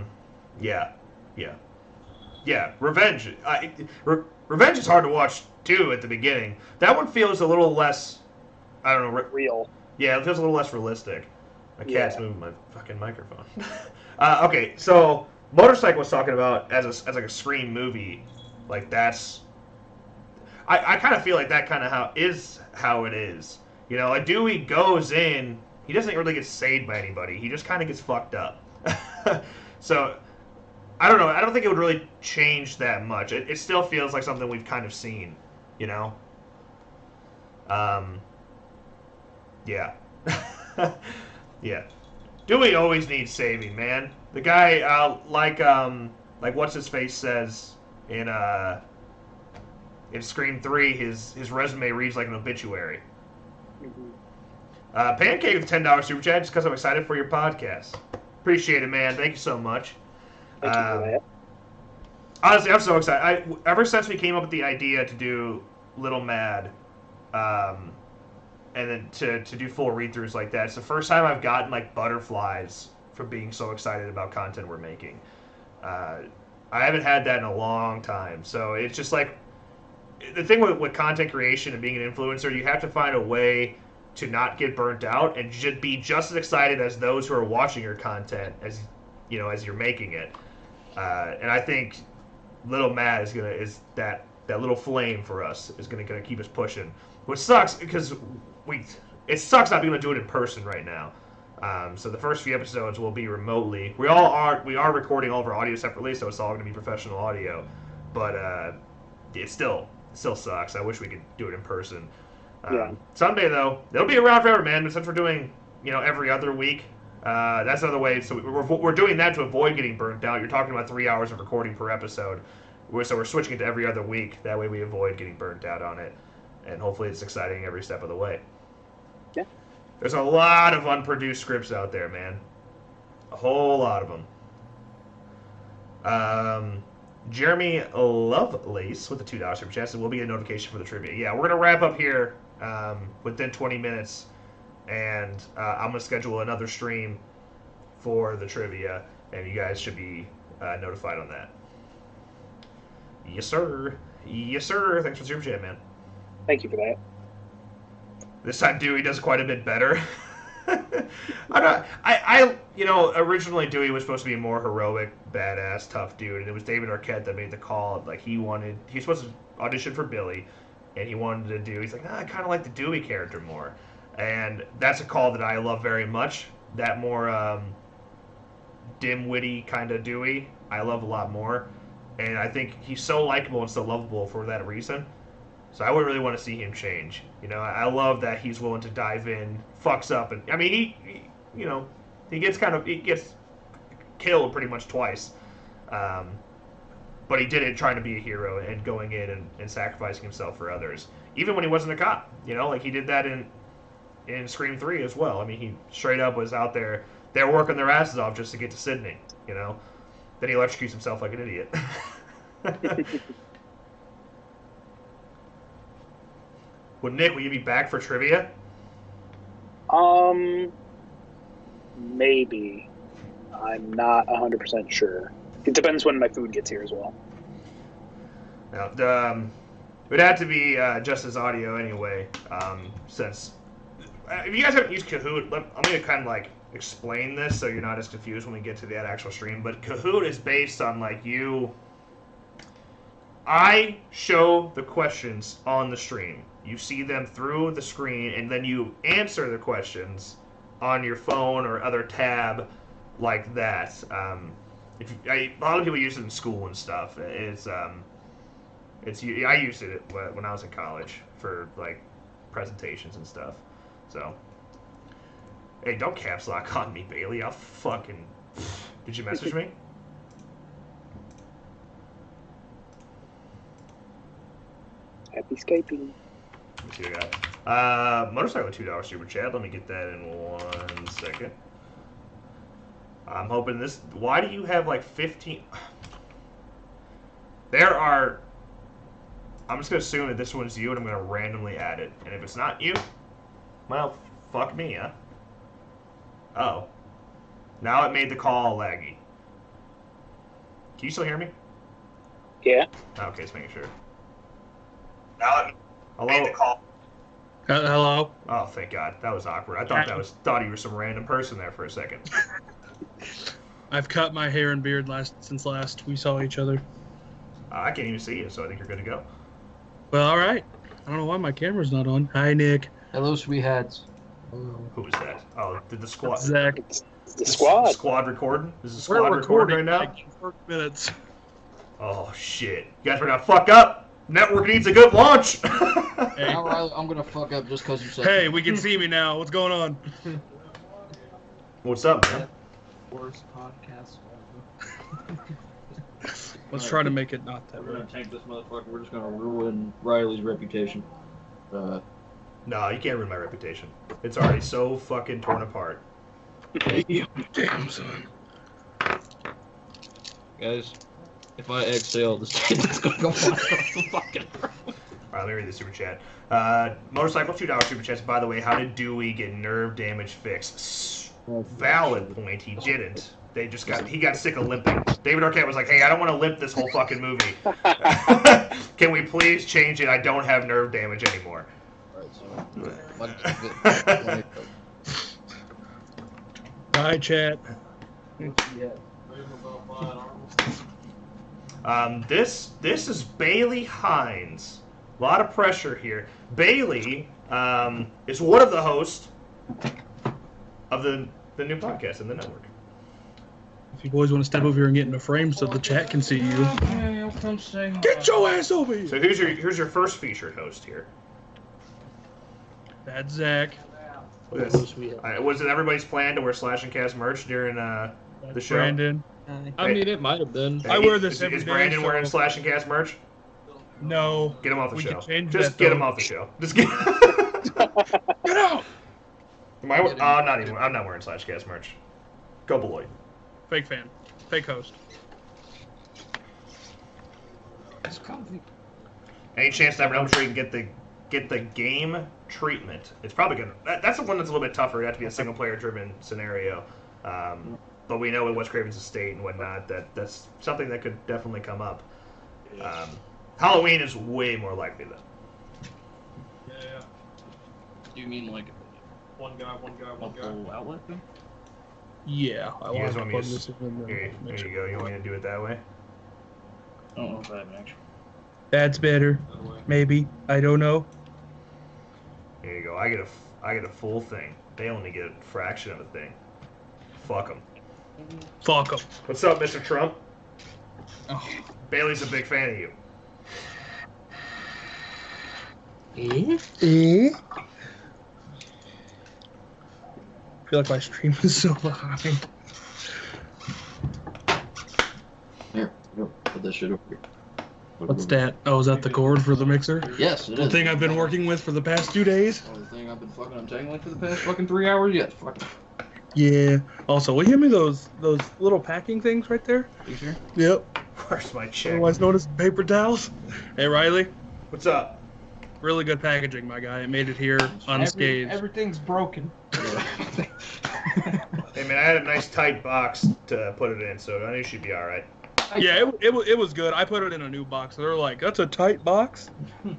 Revenge. Revenge is hard to watch too at the beginning. That one feels a little less. I don't know. Real. Yeah, it feels a little less realistic. My cat's moving my fucking microphone. Okay, so Motorcycle was talking about as like a Scream movie, like that's. I kind of feel like that kind of how it is. You know, like Dewey goes in, he doesn't really get saved by anybody. He just kind of gets fucked up. So, I don't know. I don't think it would really change that much. It still feels like something we've kind of seen, you know? Yeah. Yeah. Dewey always needs saving, man. The guy, like what's his face says in Scream 3, his resume reads like an obituary. Mm-hmm. Pancake with $10 super chat just because I'm excited for your podcast. Appreciate it, man. Thank you so much. Thank you for that. Honestly, I'm so excited. Ever since we came up with the idea to do Little Mad, and then to do full read-throughs like that, it's the first time I've gotten like butterflies from being so excited about content we're making. I haven't had that in a long time. So it's just like the thing with content creation and being an influencer, you have to find a way to not get burnt out and should be just as excited as those who are watching your content as as you're making it. And I think Little Matt is that little flame for us is gonna keep us pushing. Which sucks because it sucks not being able to do it in person right now. So the first few episodes will be remotely. We are recording all of our audio separately, so it's all going to be professional audio. But it still sucks. I wish we could do it in person. Someday though, it'll be around forever, man. But since we're doing every other week, that's another way. So we're doing that to avoid getting burnt out. You're talking about 3 hours of recording per episode. So we're switching it to every other week. That way we avoid getting burnt out on it, and hopefully it's exciting every step of the way. Yeah. There's a lot of unproduced scripts out there, man. A whole lot of them. Jeremy Lovelace with the $2 super chat said, will be a notification for the trivia. Yeah, we're going to wrap up here within 20 minutes, and I'm going to schedule another stream for the trivia, and you guys should be notified on that. Yes, sir. Yes, sir. Thanks for the super chat, man. Thank you for that. This time Dewey does quite a bit better. Originally Dewey was supposed to be a more heroic, badass, tough dude, and it was David Arquette that made the call. Like he was supposed to audition for Billy, and he's like, I kind of like the Dewey character more, and that's a call that I love very much. That more dim-witty kind of Dewey, I love a lot more, and I think he's so likable and so lovable for that reason. So I would really want to see him change. I love that he's willing to dive in, fucks up, and I mean he gets killed pretty much twice, but he did it trying to be a hero and going in and sacrificing himself for others, even when he wasn't a cop. Like he did that in Scream 3 as well. I mean, he straight up was out there. They were working their asses off just to get to Sydney. Then he electrocutes himself like an idiot. Well, Nick, will you be back for trivia? Maybe. I'm not 100% sure. It depends when my food gets here as well. Now, it would have to be just as audio anyway, since if you guys haven't used Kahoot, I'm going to kind of like explain this so you're not as confused when we get to that actual stream. But Kahoot is based on I show the questions on the stream. You see them through the screen, and then you answer the questions on your phone or other tab like that. A lot of people use it in school and stuff. I used it when I was in college for presentations and stuff. So, hey, don't caps lock on me, Bailey. I'll fucking. Did you message me? Happy Skyping. Let me see what I got. Motorcycle $2 super chat. Let me get that in 1 second. I'm hoping this. Why do you have 15? I'm just gonna assume that this one's you, and I'm gonna randomly add it. And if it's not you, well, fuck me, huh? Oh. Now it made the call laggy. Can you still hear me? Yeah. Okay, just making sure. Now it made the call. Hello? Oh, thank God. That was awkward. I thought you were some random person there for a second. I've cut my hair and beard since last we saw each other. I can't even see you, so I think you're good to go. Well, all right. I don't know why my camera's not on. Hi, Nick. Hello, sweethearts. Who was that? Oh, did the squad? Zach. It's the squad. The squad recording? Is the squad recording right now? 4 minutes. Oh, shit. You guys better not fuck up. Network needs a good launch. Hey. Now, Riley, I'm gonna fuck up just because you said. Hey, we can see me now. What's going on? What's up, man? Worst podcast ever. Let's try to make it not that We're way. gonna tank this motherfucker. We're just gonna ruin Riley's reputation. No, you can't ruin my reputation. It's already so fucking torn apart. Damn, son. Guys, if I exhale, this is gonna go fly off the fucking road. Alright, let me read the super chat. Motorcycle $2 super chat. By the way, how did Dewey get nerve damage fixed? Valid point, he didn't. He got sick of limping. David Arquette was like, hey, I don't want to limp this whole fucking movie. Can we please change it? I don't have nerve damage anymore. Alright, so. Bye, chat. This is Bailey Hines. A lot of pressure here. Bailey is one of the hosts of the new podcast in the network. If you boys want to step over here and get in the frame so the chat can see you. Get your ass over here. So here's your first featured host here. That's Zach. Look at this. Was it everybody's plan to wear Slash and Cast merch during the That's show? Brandon. I mean, it might have been. I wear this is, every is day, Brandon so- wearing Slash and Cast merch? No. Get him off the We show. can change Just that, get though. him off the show. Just get. Get out! I'm not even. I'm not wearing Slash Cast merch. Go Beloit. Fake fan. Fake host. It's comfy. Any chance that I'm sure you can get the game treatment? It's probably gonna. That's the one that's a little bit tougher. It has to be a single player driven scenario. But we know with Wes Craven's estate and whatnot that's something that could definitely come up. Halloween is way more likely though. Yeah. Do you mean like One guy. multiple outlet thing? Yeah. I You guys want to want me plug to this in Here the you go. You want me to do it that way? I don't know if I have an actual. That's better. Maybe. I don't know. Here you go. I get a full thing. They only get a fraction of a thing. Fuck them. Fuck 'em. What's up, Mr. Trump? Oh. Bailey's a big fan of you. I feel like my stream is so behind. Here, go. Put this shit over here. What's that? Oh, is that the cord for the mixer? Yes, it The is. thing I've been working with for the past 2 days? Oh, the thing I've been fucking untangling for the past fucking 3 hours? Yes, fucking. Yeah. Also, will you hand me those little packing things right there? You sure? Yep. Where's my check? Otherwise known as paper towels. Hey, Riley. What's up? Really good packaging, my guy. It made it here unscathed. Everything's broken. Hey man, I had a nice tight box to put it in, so I knew she'd be all right. Yeah, it was good. I put it in a new box. They're like, that's a tight box? I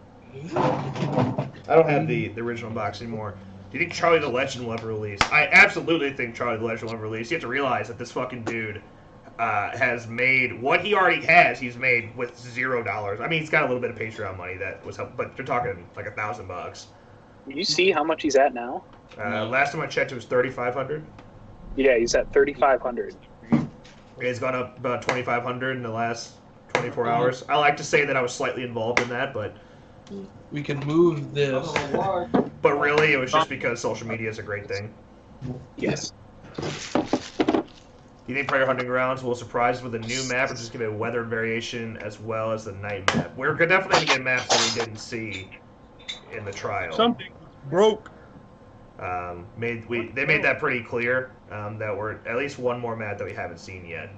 don't have the original box anymore. Do you think Charlie the Legend will ever release? I absolutely think Charlie the Legend will ever release. You have to realize that this fucking dude has made what he already has. He's made with $0. I mean, he's got a little bit of Patreon money that was help, but you're talking like $1,000. You see how much he's at now? Last time I checked, it was 3,500. Yeah, he's at 3,500. It's gone up about 2,500 in the last 24 hours. I like to say that I was slightly involved in that, but We can move this. really it was just because social media is a great thing. Yes. Do you think Prayer Hunting Grounds will surprise us with a new map or just give it a weathered variation as well as the night map? We're definitely going to get maps that we didn't see in the trial. Something broke. They made that pretty clear that we're at least one more map that we haven't seen yet.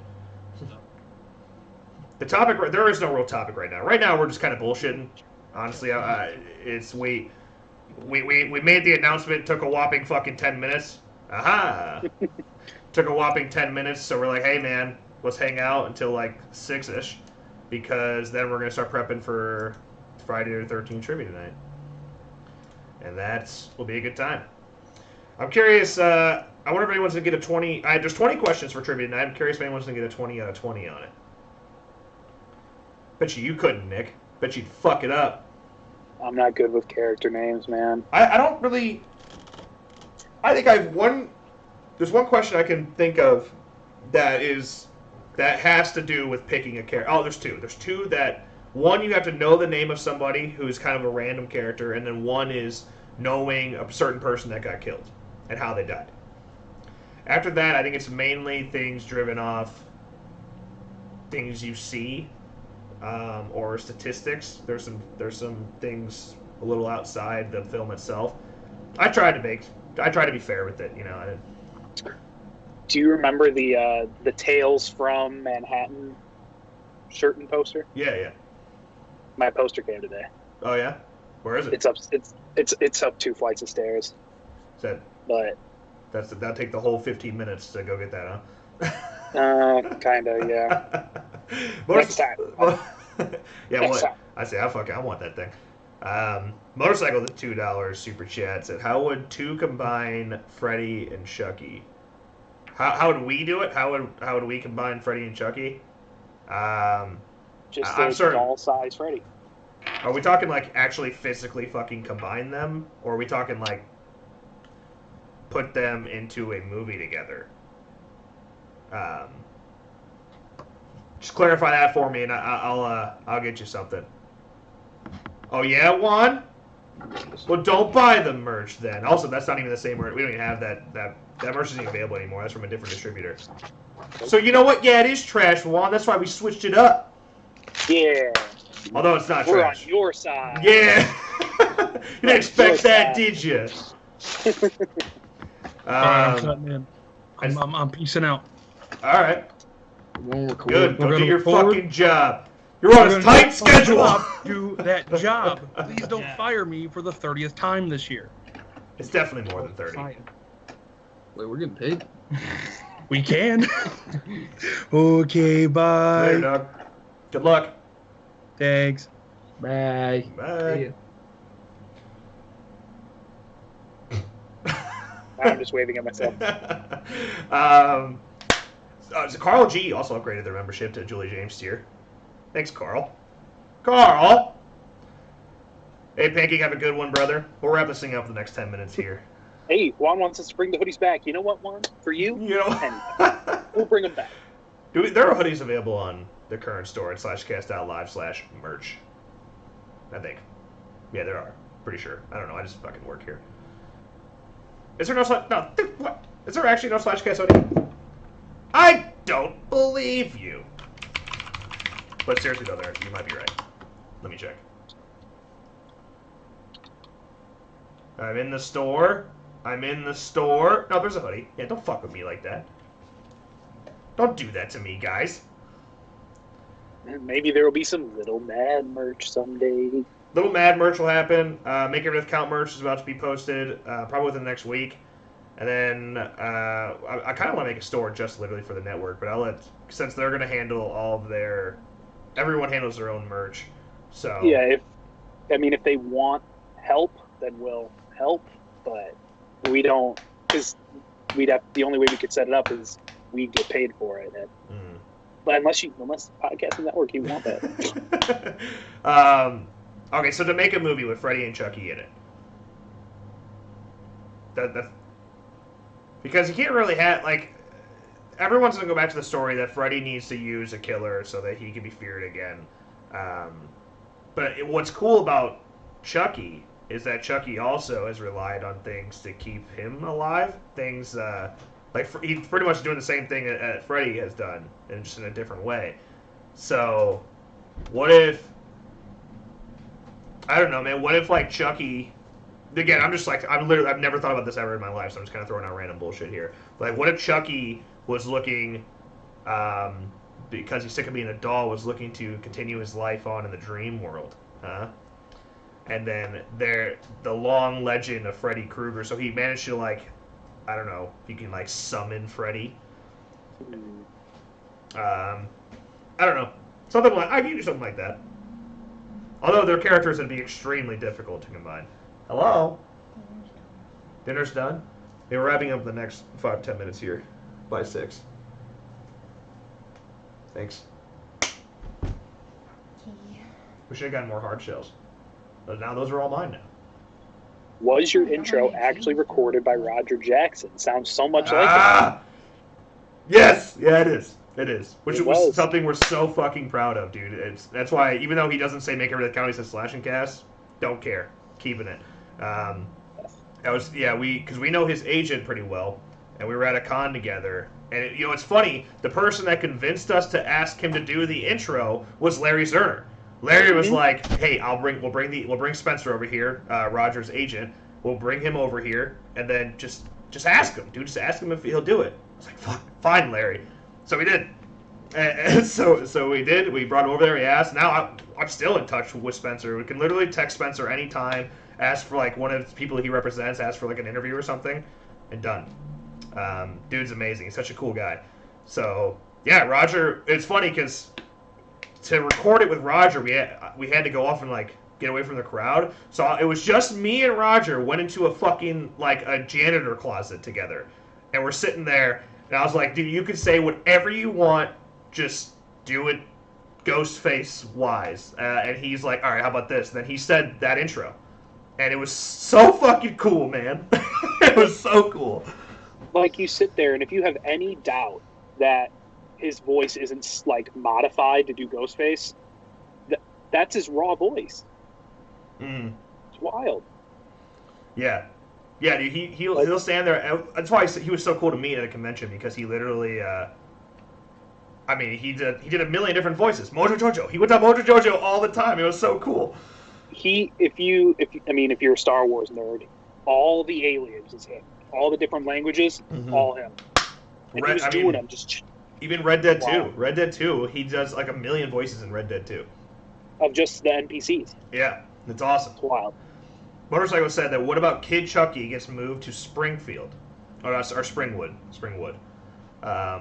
The topic, there is no real topic right now. Right now we're just kind of bullshitting. Honestly, we made the announcement. Took a whopping fucking 10 minutes. Aha! Took a whopping 10 minutes. So we're like, hey man, let's hang out until like 6ish, because then we're gonna start prepping for Friday the 13th trivia tonight, and will be a good time. I'm curious. I wonder if anyone's gonna get a 20. There's 20 questions for trivia tonight. I'm curious if anyone's gonna get a 20 out of 20 on it. Bet you couldn't, Nick. Bet you'd fuck it up. I'm not good with character names, man. I don't really. I think there's one question I can think of that has to do with picking a character. Oh, there's two. There's two that. One, you have to know the name of somebody who's kind of a random character, and then one is knowing a certain person that got killed and how they died. After that, I think it's mainly things driven off things you see or statistics. There's some things a little outside the film itself. I try to be fair with it, you know. Do you remember the Tales from Manhattan shirt and poster? Yeah. My poster came today. Oh yeah, where is it? It's up. It's up 2 flights of stairs. Is But that'll take the whole 15 minutes to go get that, huh? kinda, yeah. Next time. Yeah, Next what? time. I say, I want that thing. Motorcycle the $2 super chat said, "How would two combine Freddy and Chucky? How would we do it? How would we combine Freddy and Chucky? Just I'm a certain. doll size Freddy. Are we talking like actually physically fucking combine them, or are we talking like put them into a movie together? Just clarify that for me, and I'll get you something." Oh yeah, Juan? Well, don't buy the merch then. Also, that's not even the same merch. We don't even have that merch isn't even available anymore. That's from a different distributor. So you know what? Yeah, it is trash, Juan. That's why we switched it up. Yeah. Although it's not We're trash. on your side. Yeah. You didn't expect that, did you? All right, I'm cutting in. I'm peacing out. All right. Won't record. Good. Go We're do gonna your record. fucking job. You're on a tight schedule. Do that job. Please don't fire me for the 30th time this year. It's definitely more than 30. Fine. Wait, we're getting paid? We can. Okay, Later, bye. dog. Good luck. Thanks. Bye. Bye. I'm just waving at myself. So Carl G also upgraded their membership to Julie James tier. Thanks, Carl. Carl! Hey, Pancake, have a good one, brother. We'll wrap this thing up in the next 10 minutes here. Hey, Juan wants us to bring the hoodies back. You know what, Juan? For you, You know, we'll bring them back. there are hoodies available on the current store at /cast.live/merch. I think. Yeah, there are. Pretty sure. I don't know. I just fucking work here. Is there no slash? No. What? Is there actually no /cast hoodie? I don't believe you. But seriously, though, you might be right. Let me check. I'm in the store. I'm in the store. No, there's a hoodie. Yeah, don't fuck with me like that. Don't do that to me, guys. Maybe there will be some Little Mad merch someday. Little Mad merch will happen. Make It With Count merch is about to be posted probably within the next week. And then I kind of want to make a store just literally for the network, but since they're going to handle all of everyone handles their own merch. So Yeah, if they want help, then we'll help, but we don't, because the only way we could set it up is we get paid for it. But unless Podcasting Network, you want that. Okay, so to make a movie with Freddy and Chucky in it, that's because you can't really have everyone's gonna go back to the story that Freddy needs to use a killer so that he can be feared again. But what's cool about Chucky is that Chucky also has relied on things to keep him alive. Things he's pretty much doing the same thing that Freddy has done, and just in a different way. So, what if? I don't know, man. What if Chucky? Again, I've never thought about this ever in my life, so I'm just kind of throwing out random bullshit here. What if Chucky was looking, because he's sick of being a doll, was looking to continue his life on in the dream world, huh? And then the long legend of Freddy Krueger. So he managed to I don't know, if you can summon Freddy. I don't know, something I can do something like that. Although their characters would be extremely difficult to combine. Hello? Dinner's done? Hey, we're wrapping up the next 5-10 minutes here. By 6. Thanks. We should have gotten more hard shells. But now those are all mine now. Was your intro actually recorded by Roger Jackson? Sounds so much like it. Yes! Yeah, it is. It is. Which It was was. something we're so fucking proud of, dude. That's why, even though he doesn't say make every count, he says slash and cast, don't care. Keeping it. Because we know his agent pretty well, and we were at a con together. And it's funny, the person that convinced us to ask him to do the intro was Larry Zerner. Larry was like, "Hey, we'll bring Spencer over here, Roger's agent. We'll bring him over here, and then just ask him, dude. Just ask him if he'll do it." I was like, "Fuck, fine, Larry." So we did. And so we did. We brought him over there. He asked. Now I'm still in touch with Spencer. We can literally text Spencer anytime, ask for one of the people he represents, ask for an interview or something, and done. Dude's amazing. He's such a cool guy. So yeah, Roger. It's funny because to record it with Roger, we had to go off and get away from the crowd. So it was just me and Roger went into a fucking, like, a janitor closet together. And we're sitting there, and I was like, dude, you could say whatever you want, just do it Ghostface-wise. And he's like, all right, how about this? And then he said that intro. And it was so fucking cool, man. It was so cool. Like, you sit there, and if you have any doubt that his voice isn't, like, modified to do Ghostface, that's his raw voice. Mm. It's wild. Yeah. Yeah, dude, he'll stand there. That's why he was so cool to meet at a convention, because he literally, I mean, he did a million different voices. Mojo Jojo. He went on Mojo Jojo all the time. It was so cool. If you're a Star Wars nerd, all the aliens is him. All the different languages, all him. And he was doing them just... Even Red Dead 2. Red Dead 2, he does like a million voices in Red Dead 2. Of just the NPCs. Yeah, it's awesome. It's wild. Motorcycle said that what about Kid Chucky gets moved to Springfield? Or Springwood. I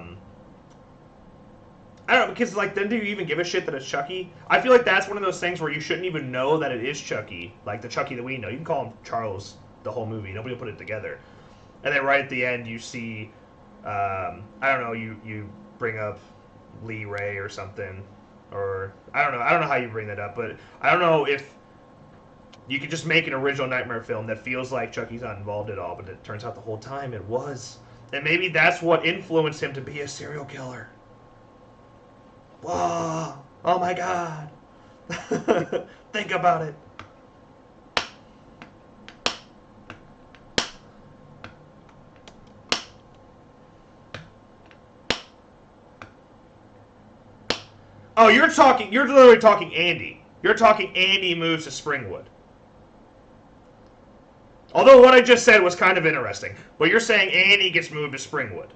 don't know, because, like, then do you even give a shit that it's Chucky? I feel like that's one of those things where you shouldn't even know that it is Chucky. Like, the Chucky that we know. You can call him Charles the whole movie. Nobody will put it together. And then right at the end, you see, I don't know, you bring up Lee Ray or something. Or, I don't know how you bring that up, but I don't know if you could just make an original Nightmare film that feels like Chucky's not involved at all, but it turns out the whole time it was. And maybe that's what influenced him to be a serial killer. Whoa! Oh my god! Think about it. Oh, you're literally talking Andy. You're talking Andy moves to Springwood. Although what I just said was kind of interesting. But you're saying Andy gets moved to Springwood.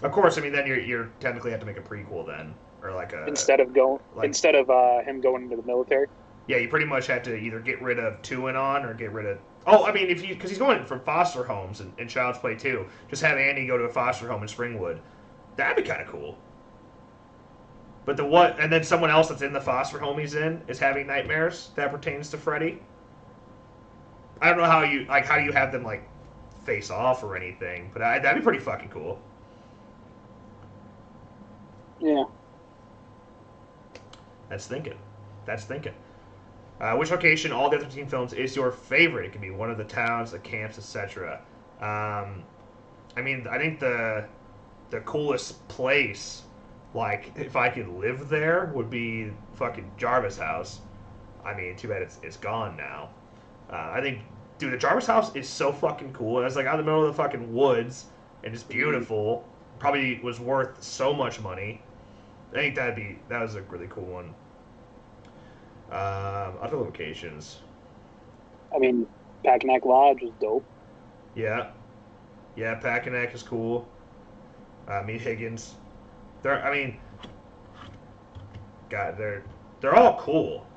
Of course, I mean, then you're technically have to make a prequel then. Or like a... Instead of him going into the military? Yeah, you pretty much have to either get rid of Tuanon or get rid of... Oh, I mean, because he's going from foster homes in Child's Play 2. Just have Andy go to a foster home in Springwood. That'd be kind of cool. But and then someone else that's in the foster home he's in is having nightmares that pertains to Freddy. I don't know how you have them like face off or anything, but that'd be pretty fucking cool. Yeah. That's thinking. Which location all the other 13 films is your favorite? It can be one of the towns, the camps, etc. I mean, I think the coolest place, like, if I could live there, would be fucking Jarvis House. I mean, too bad it's gone now. I think, dude, the Jarvis House is so fucking cool. It's like out in the middle of the fucking woods, and it's beautiful. Probably was worth so much money. I think that was a really cool one. Other locations. I mean, Packanack Lodge is dope. Yeah, Packanack is cool. Meet Higgins. They're all cool.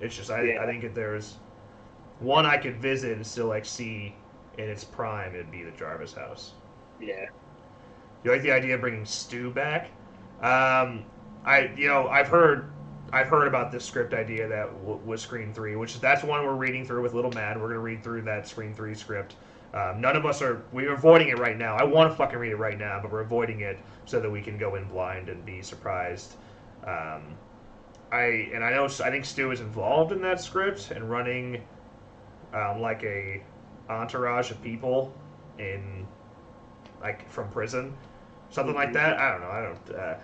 It's just I think if there's one I could visit and still like see in its prime, it'd be the Jarvis House. Yeah. You like the idea of bringing Stu back? I've heard about this script idea that was Scream 3, that's one we're reading through with Little Mad. We're gonna read through that Scream 3 script. None of us we're avoiding it right now. I want to fucking read it right now, but we're avoiding it so that we can go in blind and be surprised. I think Stu is involved in that script and running like a entourage of people in like from prison, something like that. I don't know.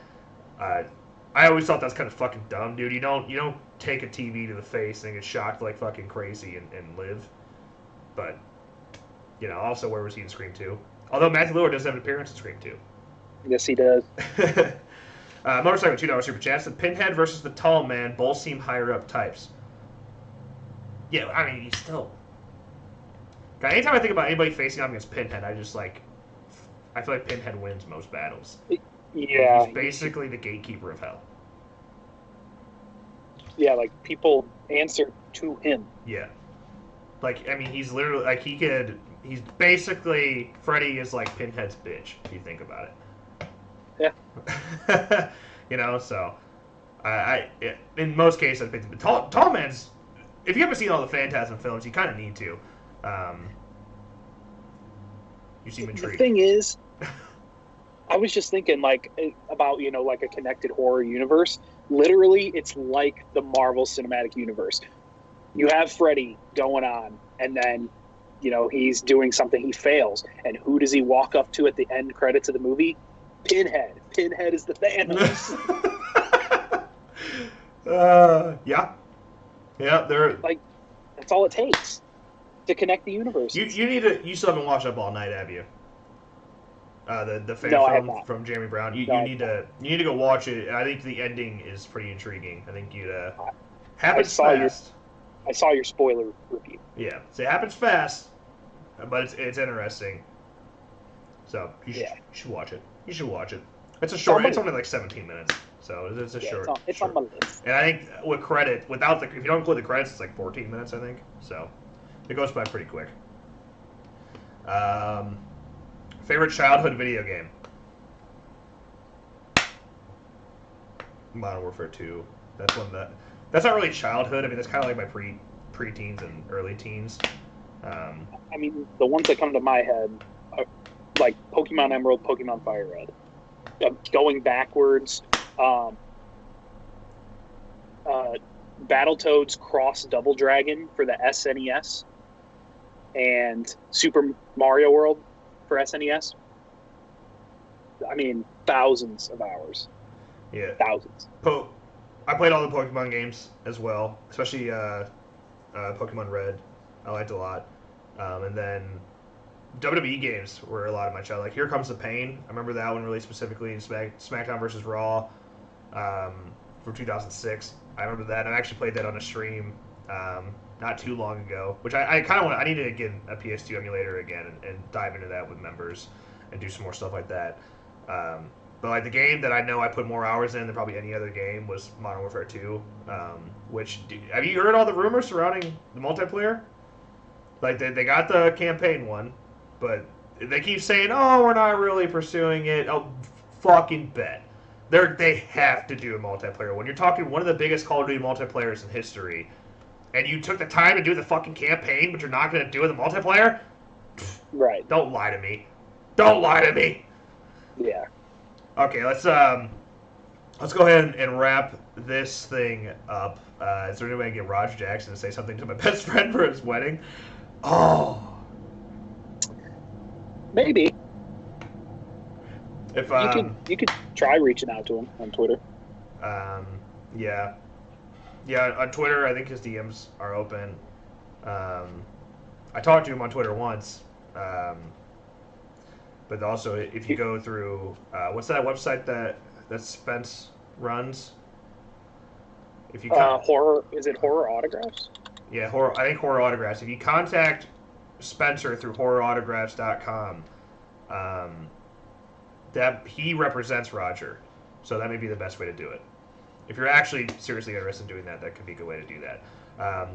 I always thought that's kind of fucking dumb, dude. You don't take a TV to the face and get shocked like fucking crazy and live. But also, where was he in Scream 2? Although Matthew Lillard does have an appearance in Scream 2. Yes, he does. Motorcycle $2 super chat said Pinhead versus the Tall Man both seem higher up types. Yeah, I mean, he's still. God, anytime I think about anybody facing off against Pinhead, I feel like Pinhead wins most battles. Yeah. He's basically the gatekeeper of hell. Yeah, like people answer to him. Yeah. Like, I mean, he's literally like he's basically Freddy is like Pinhead's bitch if you think about it. Yeah. So In most cases, I think Tall Man's. If you haven't seen all the Phantasm films, you kind of need to. You seem intrigued. The thing is, I was just thinking about like a connected horror universe. Literally, it's like the Marvel Cinematic Universe. You have Freddy going on, and then he's doing something, he fails, and who does he walk up to at the end credits of the movie? Pinhead. Pinhead is the Thanos. Yeah. They're like, that's all it takes to connect the universe. You need to. You still haven't watched Up All Night, have you? The fan No, I have film not. from Jeremy Brown. You No, need to go watch it. I think the ending is pretty intriguing. I think you'd I happens saw fast. I saw your spoiler review. Yeah, so it happens fast, but it's interesting. So you should watch it. You should watch it. It's a short. It's only like 17 minutes, so it's a short. It's short. on my list. And I think if you don't include the credits, it's like 14 minutes. I think so. It goes by pretty quick. Favorite childhood video game? Modern Warfare 2. That's not really childhood. I mean, that's kind of like my pre-teens and early teens. I mean, the ones that come to my head are like Pokemon Emerald, Pokemon Fire Red. Going backwards, Battletoads Cross Double Dragon for the SNES, and Super Mario World for SNES. I mean, thousands of hours. Yeah. Thousands. I played all the Pokemon games as well, especially Pokemon Red. I liked a lot. And then WWE games were a lot of my child. Like Here Comes the Pain. I remember that one really specifically in SmackDown vs. Raw from 2006. I remember that. I actually played that on a stream not too long ago, which I kind of want. I need to get a PS2 emulator again and dive into that with members and do some more stuff like that. But like the game that I know I put more hours in than probably any other game was Modern Warfare 2. Have you heard all the rumors surrounding the multiplayer? Like they got the campaign one, but they keep saying, "Oh, we're not really pursuing it." Oh, fucking bet. They have to do a multiplayer one. You're talking one of the biggest Call of Duty multiplayers in history, and you took the time to do the fucking campaign, but you're not going to do the multiplayer? Right. Don't lie to me. Don't lie to me. Yeah. Okay, let's go ahead and wrap this thing up. Is there any way I can get Roger Jackson to say something to my best friend for his wedding? Oh. Maybe. If you could try reaching out to him on Twitter. Yeah, on Twitter I think his DMs are open. I talked to him on Twitter once, but also if you go through what's that website that Spence runs? If you Horror Autographs? Yeah, I think Horror Autographs. If you contact Spencer through horrorautographs.com, that he represents Roger, so that may be the best way to do it. If you're actually seriously interested in doing that, that could be a good way to do that. All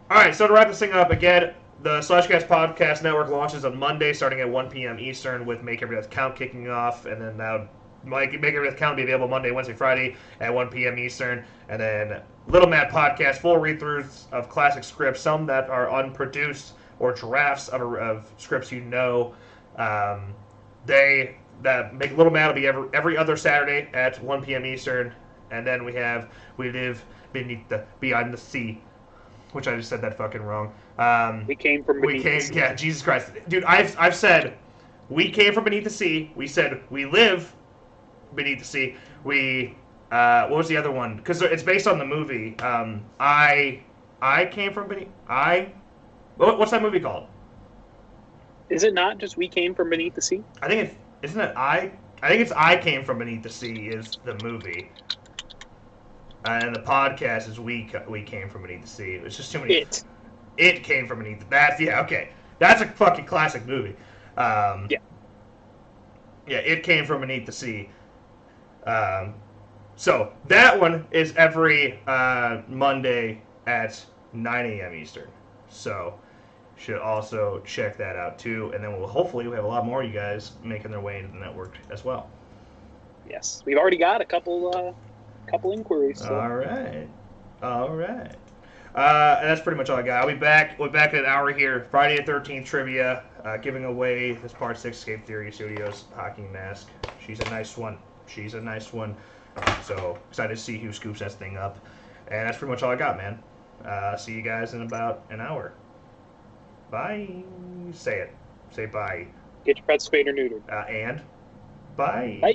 right, so to wrap this thing up, again, the Slashcast Podcast Network launches on Monday starting at 1 p.m. Eastern with Make Every Death Count kicking off, and then now Make Every Death Count will be available Monday, Wednesday, Friday at 1 p.m. Eastern, and then Little Mad Podcast, full read-throughs of classic scripts, some that are unproduced or drafts of scripts you know. That Make Little Mad will be every other Saturday at 1 p.m. Eastern, and then we live beyond the sea, which I just said that fucking wrong. We came from beneath the sea. Yeah, Jesus Christ, dude, I've said we came from beneath the sea. We said we live beneath the sea. What was the other one? Because it's based on the movie. I came from beneath. What's that movie called? Is it not just We Came from Beneath the Sea? I think isn't it I think it's I Came from Beneath the Sea is the movie. And the podcast is We Came from Beneath the Sea. It's just too many. It Came from Beneath. Okay. That's a fucking classic movie. Yeah, It Came from Beneath the Sea. So that one is every Monday at 9 a.m. Eastern. So should also check that out too. And then hopefully we have a lot more of you guys making their way into the network as well. Yes. We've already got a couple couple inquiries. So. All right. And that's pretty much all I got. I'll be back. We're back in an hour here. Friday the 13th trivia, giving away this Part 6 Escape Theory Studios hockey mask. She's a nice one. So excited to see who scoops that thing up. And that's pretty much all I got, man. See you guys in about an hour. Bye. Say it. Say bye. Get your pets spayed or neutered. And bye. Bye.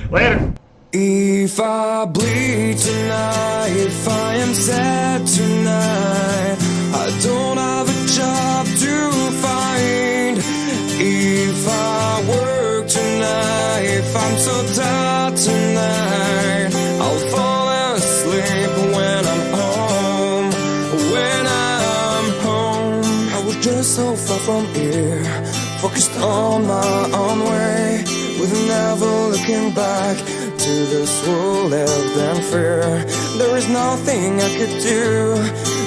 Later. If I bleed tonight, if I am sad tonight, I don't have a job to find. If I work tonight, if I'm so tired tonight, I'll fall asleep when I'm home. When I'm home, I was just so far from here, focused on my own way, with never looking back to this world lived in fear. There is nothing I could do,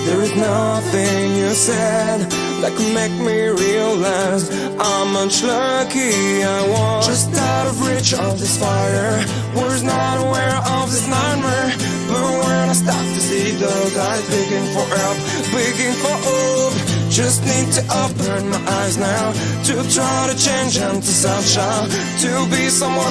there is nothing you said that could make me realize how much lucky I was. Just out of reach of this fire, was not aware of this nightmare. But when I start to see the guys begging for help, begging for hope, just need to open my eyes now to try to change into sunshine, to be someone